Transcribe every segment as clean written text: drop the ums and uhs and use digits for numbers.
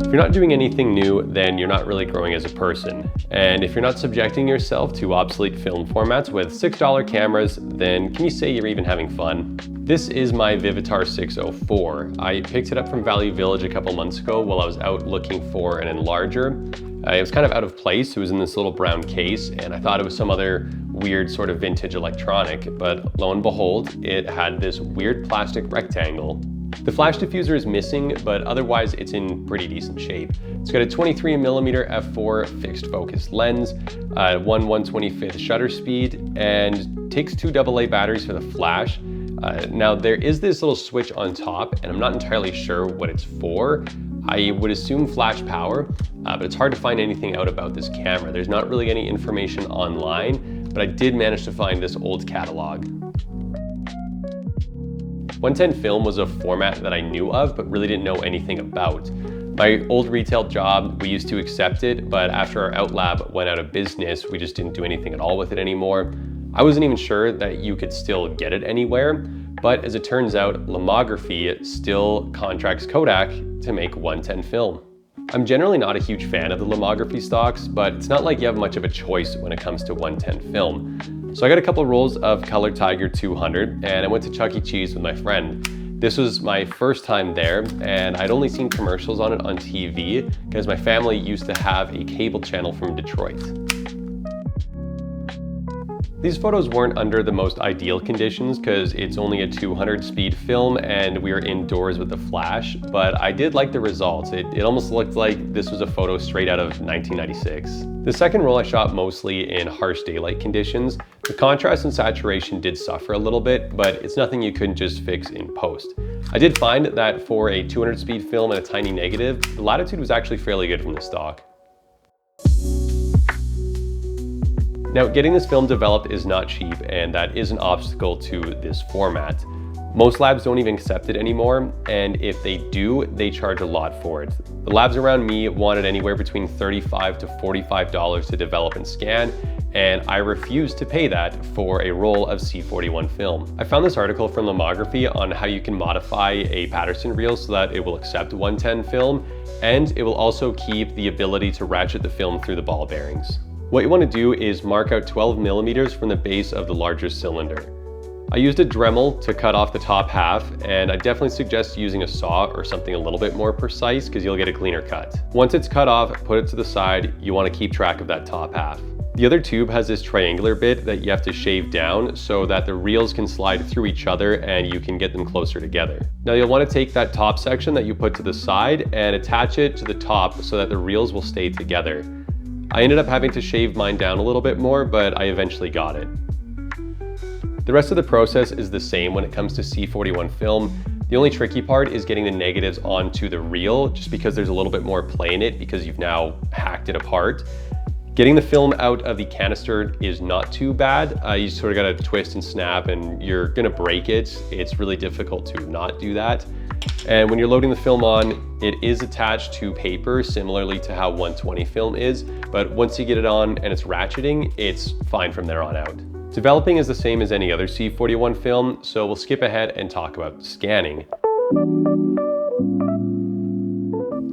If you're not doing anything new, then you're not really growing as a person. And if you're not subjecting yourself to obsolete film formats with $6 cameras, then can you say you're even having fun? This is my Vivitar 604. I picked it up from Value Village a couple months ago while I was out looking for an enlarger. It was kind of out of place. It was in this little brown case, and I thought it was some other weird sort of vintage electronic, but lo and behold, it had this weird plastic rectangle. The flash diffuser is missing, but otherwise it's in pretty decent shape. It's got a 23mm f4 fixed focus lens, 1/125th shutter speed, and takes 2 AA batteries for the flash. Now there is this little switch on top, and I'm not entirely sure what it's for. I would assume flash power, but it's hard to find anything out about this camera. There's not really any information online, but I did manage to find this old catalog. 110 film was a format that I knew of, but really didn't know anything about. My old retail job, we used to accept it, but after our Outlab went out of business, we just didn't do anything at all with it anymore. I wasn't even sure that you could still get it anywhere, but as it turns out, Lomography still contracts Kodak to make 110 film. I'm generally not a huge fan of the Lomography stocks, but it's not like you have much of a choice when it comes to 110 film. So I got a couple rolls of Color Tiger 200, and I went to Chuck E. Cheese with my friend. This was my first time there, and I'd only seen commercials on it on TV because my family used to have a cable channel from Detroit. These photos weren't under the most ideal conditions because it's only a 200 speed film and we were indoors with the flash, but I did like the results. It almost looked like this was a photo straight out of 1996. The second roll I shot mostly in harsh daylight conditions. The contrast and saturation did suffer a little bit, but it's nothing you couldn't just fix in post. I did find that for a 200 speed film and a tiny negative, the latitude was actually fairly good from the stock. Now, getting this film developed is not cheap, and that is an obstacle to this format. Most labs don't even accept it anymore, and if they do, they charge a lot for it. The labs around me wanted anywhere between $35 to $45 to develop and scan, and I refused to pay that for a roll of C41 film. I found this article from Lomography on how you can modify a Patterson reel so that it will accept 110 film, and it will also keep the ability to ratchet the film through the ball bearings. What you want to do is mark out 12mm from the base of the larger cylinder. I used a Dremel to cut off the top half, and I definitely suggest using a saw or something a little bit more precise because you'll get a cleaner cut. Once it's cut off, put it to the side. You want to keep track of that top half. The other tube has this triangular bit that you have to shave down so that the reels can slide through each other and you can get them closer together. Now you'll want to take that top section that you put to the side and attach it to the top so that the reels will stay together. I ended up having to shave mine down a little bit more, but I eventually got it. The rest of the process is the same when it comes to C41 film. The only tricky part is getting the negatives onto the reel, just because there's a little bit more play in it because you've now hacked it apart. Getting the film out of the canister is not too bad. You sort of gotta twist and snap and you're gonna break it. It's really difficult to not do that. And when you're loading the film on, it is attached to paper, similarly to how 120 film is, but once you get it on and it's ratcheting, it's fine from there on out. Developing is the same as any other C41 film, so we'll skip ahead and talk about scanning.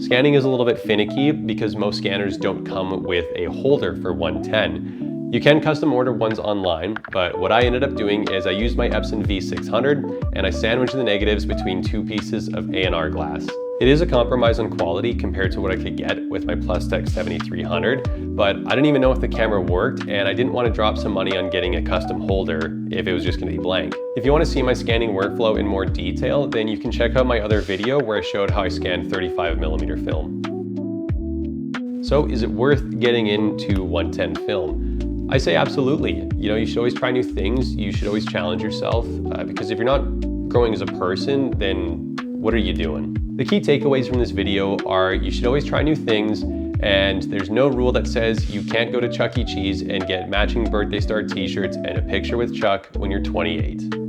Scanning is a little bit finicky because most scanners don't come with a holder for 110. You can custom order ones online, but what I ended up doing is I used my Epson V600 and I sandwiched the negatives between 2 pieces of A&R glass. It is a compromise on quality compared to what I could get with my Plustek 7300, but I didn't even know if the camera worked and I didn't want to drop some money on getting a custom holder if it was just going to be blank. If you want to see my scanning workflow in more detail, then you can check out my other video where I showed how I scanned 35mm film. So is it worth getting into 110 film? I say absolutely. You should always try new things. You should always challenge yourself because if you're not growing as a person, then what are you doing? The key takeaways from this video are you should always try new things, and there's no rule that says you can't go to Chuck E. Cheese and get matching birthday star t-shirts and a picture with Chuck when you're 28.